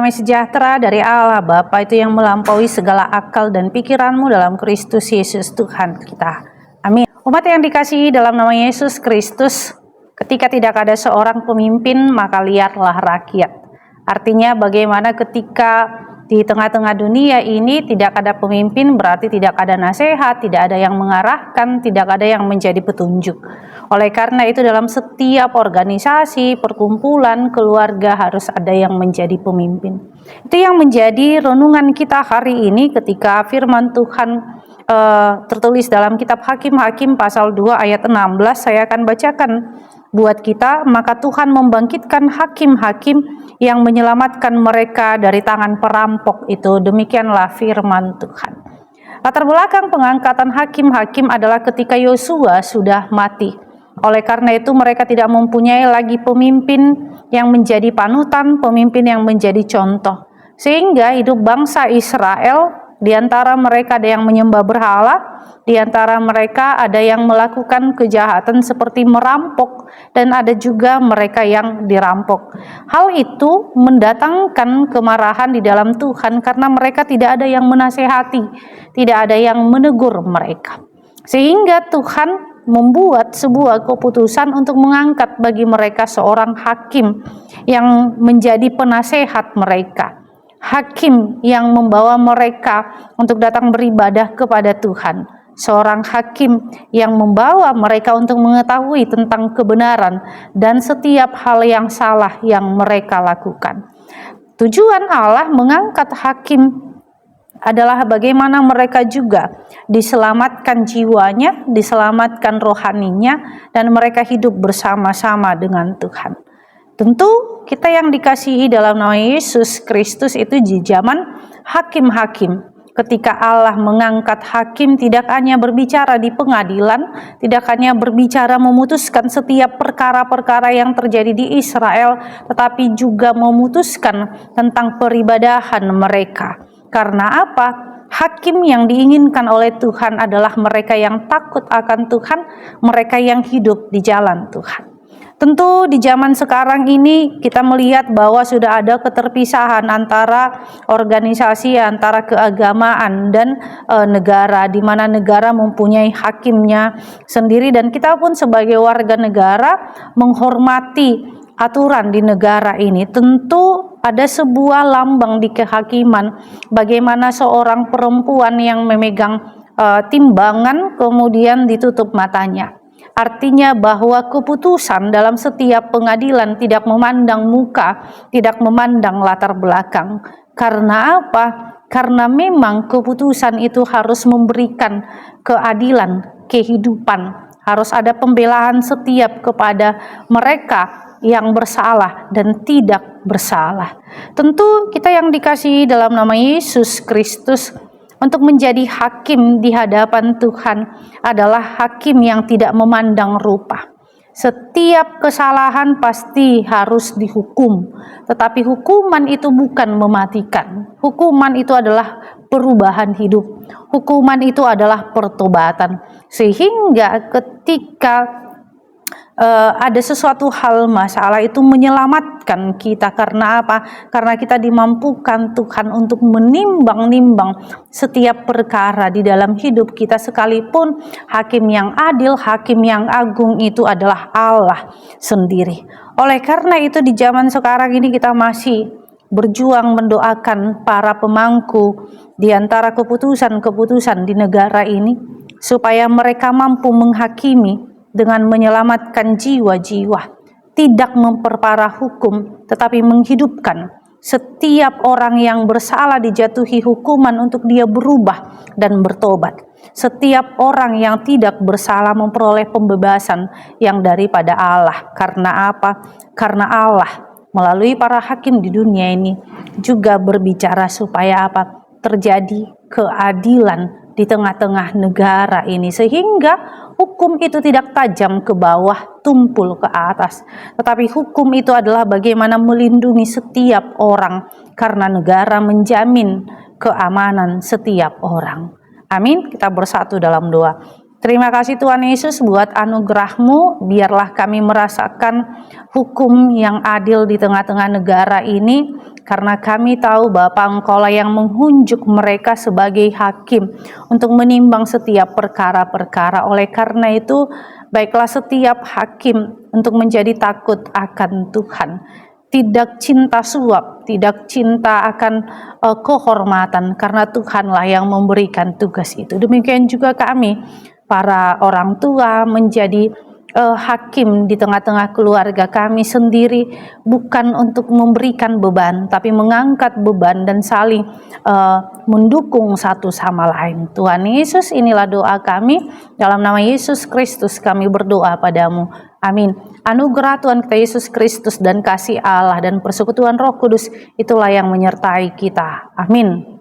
damai sejahtera dari Allah Bapa itu yang melampaui segala akal dan pikiranmu dalam Kristus Yesus Tuhan kita. Amin. Umat yang dikasihi dalam nama Yesus Kristus, ketika tidak ada seorang pemimpin, maka liarlah rakyat. Artinya bagaimana ketika di tengah-tengah dunia ini tidak ada pemimpin, berarti tidak ada nasihat, tidak ada yang mengarahkan, tidak ada yang menjadi petunjuk. Oleh karena itu dalam setiap organisasi, perkumpulan, keluarga harus ada yang menjadi pemimpin. Itu yang menjadi renungan kita hari ini ketika firman Tuhan tertulis dalam kitab Hakim-Hakim pasal 2 ayat 16. Saya akan bacakan buat kita. Maka Tuhan membangkitkan hakim-hakim yang menyelamatkan mereka dari tangan perampok itu. Demikianlah firman Tuhan. Latar belakang pengangkatan hakim-hakim adalah ketika Yosua sudah mati. Oleh karena itu mereka tidak mempunyai lagi pemimpin yang menjadi panutan, pemimpin yang menjadi contoh. Sehingga hidup bangsa Israel, di antara mereka ada yang menyembah berhala, di antara mereka ada yang melakukan kejahatan seperti merampok, dan ada juga mereka yang dirampok. Hal itu mendatangkan kemarahan di dalam Tuhan karena mereka tidak ada yang menasehati, tidak ada yang menegur mereka. Sehingga Tuhan membuat sebuah keputusan untuk mengangkat bagi mereka seorang hakim yang menjadi penasehat mereka. Hakim yang membawa mereka untuk datang beribadah kepada Tuhan. Seorang hakim yang membawa mereka untuk mengetahui tentang kebenaran dan setiap hal yang salah yang mereka lakukan. Tujuan Allah mengangkat hakim adalah bagaimana mereka juga diselamatkan jiwanya, diselamatkan rohaninya, dan mereka hidup bersama-sama dengan Tuhan. Tentu kita yang dikasihi dalam nama Yesus Kristus itu di zaman hakim-hakim. Ketika Allah mengangkat hakim tidak hanya berbicara di pengadilan, tidak hanya berbicara memutuskan setiap perkara-perkara yang terjadi di Israel, tetapi juga memutuskan tentang peribadahan mereka. Karena apa? Hakim yang diinginkan oleh Tuhan adalah mereka yang takut akan Tuhan, mereka yang hidup di jalan Tuhan. Tentu di zaman sekarang ini kita melihat bahwa sudah ada keterpisahan antara organisasi, antara keagamaan dan negara, di mana negara mempunyai hakimnya sendiri dan kita pun sebagai warga negara menghormati aturan di negara ini. Tentu ada sebuah lambang di kehakiman, bagaimana seorang perempuan yang memegang timbangan kemudian ditutup matanya. Artinya bahwa keputusan dalam setiap pengadilan tidak memandang muka, tidak memandang latar belakang. Karena apa? Karena memang keputusan itu harus memberikan keadilan, kehidupan. Harus ada pembelaan setiap kepada mereka yang bersalah dan tidak bersalah. Tentu kita yang dikasihi dalam nama Yesus Kristus, untuk menjadi hakim di hadapan Tuhan adalah hakim yang tidak memandang rupa. Setiap kesalahan pasti harus dihukum, tetapi hukuman itu bukan mematikan. Hukuman itu adalah perubahan hidup. Hukuman itu adalah pertobatan. Sehingga ketika ada sesuatu hal masalah itu menyelamatkan kita. Karena apa? Karena kita dimampukan Tuhan untuk menimbang-nimbang setiap perkara di dalam hidup kita, sekalipun hakim yang adil, hakim yang agung itu adalah Allah sendiri. Oleh karena itu di zaman sekarang ini kita masih berjuang mendoakan para pemangku di antara keputusan-keputusan di negara ini supaya mereka mampu menghakimi dengan menyelamatkan jiwa-jiwa, tidak memperparah hukum, tetapi menghidupkan setiap orang yang bersalah dijatuhi hukuman untuk dia berubah dan bertobat. Setiap orang yang tidak bersalah memperoleh pembebasan yang daripada Allah. Karena apa? Karena Allah melalui para hakim di dunia ini juga berbicara supaya apa? Terjadi keadilan di tengah-tengah negara ini, sehingga hukum itu tidak tajam ke bawah, tumpul ke atas. Tetapi hukum itu adalah bagaimana melindungi setiap orang, karena negara menjamin keamanan setiap orang. Amin. Kita bersatu dalam doa. Terima kasih Tuhan Yesus buat anugerah-Mu, biarlah kami merasakan hukum yang adil di tengah-tengah negara ini, karena kami tahu Bapa Engkaulah yang menghunjuk mereka sebagai hakim untuk menimbang setiap perkara-perkara. Oleh karena itu, baiklah setiap hakim untuk menjadi takut akan Tuhan. Tidak cinta suap, tidak cinta akan kehormatan, karena Tuhanlah yang memberikan tugas itu. Demikian juga kami, para orang tua, menjadi hakim di tengah-tengah keluarga kami sendiri, bukan untuk memberikan beban, tapi mengangkat beban dan saling mendukung satu sama lain. Tuhan Yesus, inilah doa kami, dalam nama Yesus Kristus kami berdoa padamu. Amin. Anugerah Tuhan kita Yesus Kristus dan kasih Allah dan persekutuan Roh Kudus itulah yang menyertai kita. Amin.